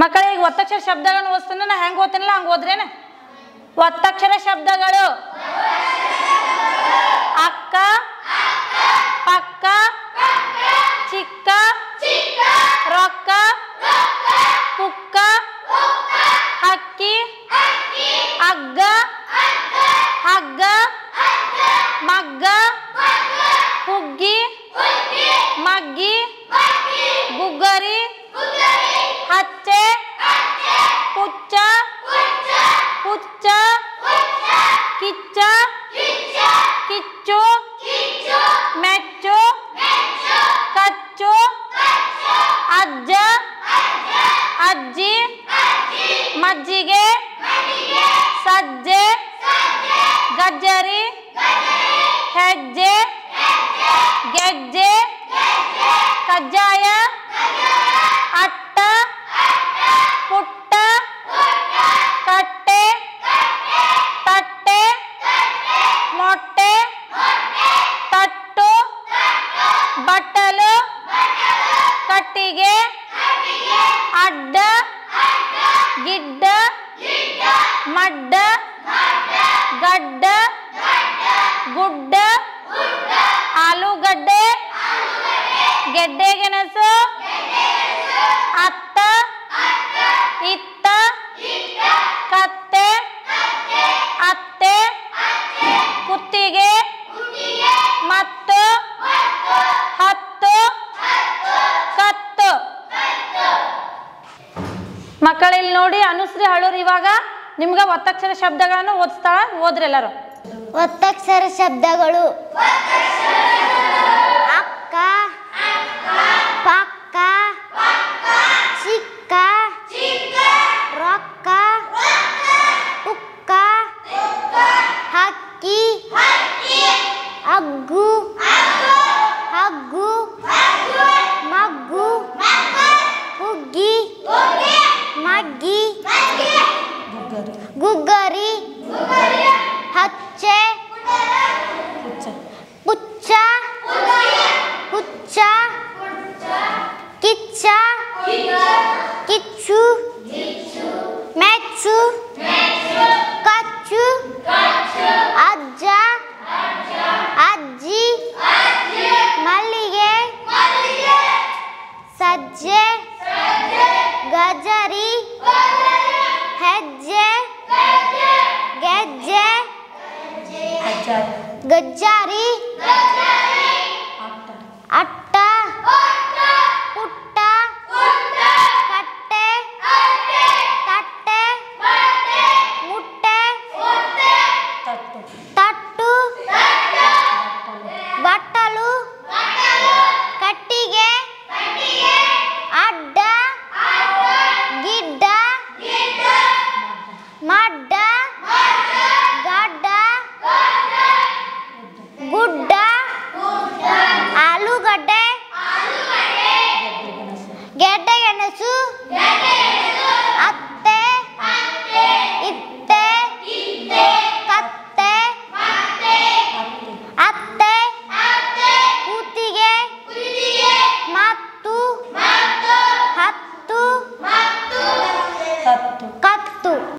ಮಕ್ಕಳೇ ಈಗ ಒತ್ತಕ್ಷರ ಶಬ್ದಗಳನ್ನು ಓದಿಸ್ತಾನೆ ನಾ ಹೆಂಗೆ ಓದ್ತೀನಲ್ಲ ಹಂಗೆ ಓದ್ರೇನ ಒತ್ತಕ್ಷರ ಶಬ್ದಗಳು ಅಕ್ಕ ಪಕ್ಕ ಚಿಕ್ಕ ರೊಕ್ಕ ಪುಕ್ಕ ಹಕ್ಕಿ ಅಗ್ಗ ಹಗ್ಗ ಮಗ್ಗ ಹುಗ್ಗಿ ಮಗ್ಗಿ ಗುಗ್ಗರಿ ಹಚ್ಚೆ ಪುಚ್ಚ ಹುಚ್ಚ ಕಿಚ್ಚ ಕಿಚ್ಚು ಮೆಚ್ಚು ಕಚ್ಚು ಅಜ್ಜ ಅಜ್ಜಿ ಮಜ್ಜಿಗೆ ಸಜ್ಜೆ ಗಜ್ಜರಿ ಹೆಜ್ಜೆ ಗೆಜ್ಜೆ ಕಜ್ಜಾಯ ಅಟ್ಟ ಪುಟ್ಟ ಕಟ್ಟೆ ತಟ್ಟೆ ಮೊಟ್ಟೆ ತಟ್ಟು ಬಟ್ಟಲು ಕಟ್ಟಿಗೆ ಅಡ್ಡ ಗಿಡ್ಡ ಮಡ್ಡ ಗಡ್ಡ ಗುಡ್ಡ ಆಲೂಗಡ್ಡೆ ಗೆಡ್ಡೆ ಗೆಣಸು ಅತ್ತ ಇತ್ತ ಕತ್ತೆ ಅತ್ತೆ ಕುತ್ತಿಗೆ ಮತ್ತು ಹತ್ತು ಕತ್ತು ಮಕ್ಕಳಲ್ಲಿ ನೋಡಿ ಅನುಶ್ರೀ ಹಳೂರು ಇವಾಗ ನಿಮ್ಗೆ ಒತ್ತಕ್ಷರ ಶಬ್ದಗಳನ್ನು ಓದಿಸ್ತಾಳ ಓದ್ರಿ ಎಲ್ಲರೂ ಒತ್ತಕ್ಷರ ಶಬ್ದಗಳು ಅಕ್ಕ ಪಕ್ಕ ಚಿಕ್ಕ ರೊಕ್ಕ ಪುಕ್ಕ ಹಕ್ಕಿ ಅಗ್ಗು ಹಗ್ಗು ಮಗ್ಗು ಹುಗ್ಗಿ ಮಗ್ಗಿ ಗುಗ್ಗರಿ ಹಚ್ಚೆ ಪುಚ್ಚ ಹುಚ್ಚ ಕಿಚ್ಚ ಕಿಚ್ಚು ಮೆಚ್ಚು ಕಚ್ಚು ಅಜ್ಜ ಅಜ್ಜಿ ಮಲ್ಲಿಗೆ ಸಜ್ಜೆ ಗಜರಿ ಹೆಜ್ಜೆ ಗೆಜ್ಜೆ ಗಜ್ಜಾರಿ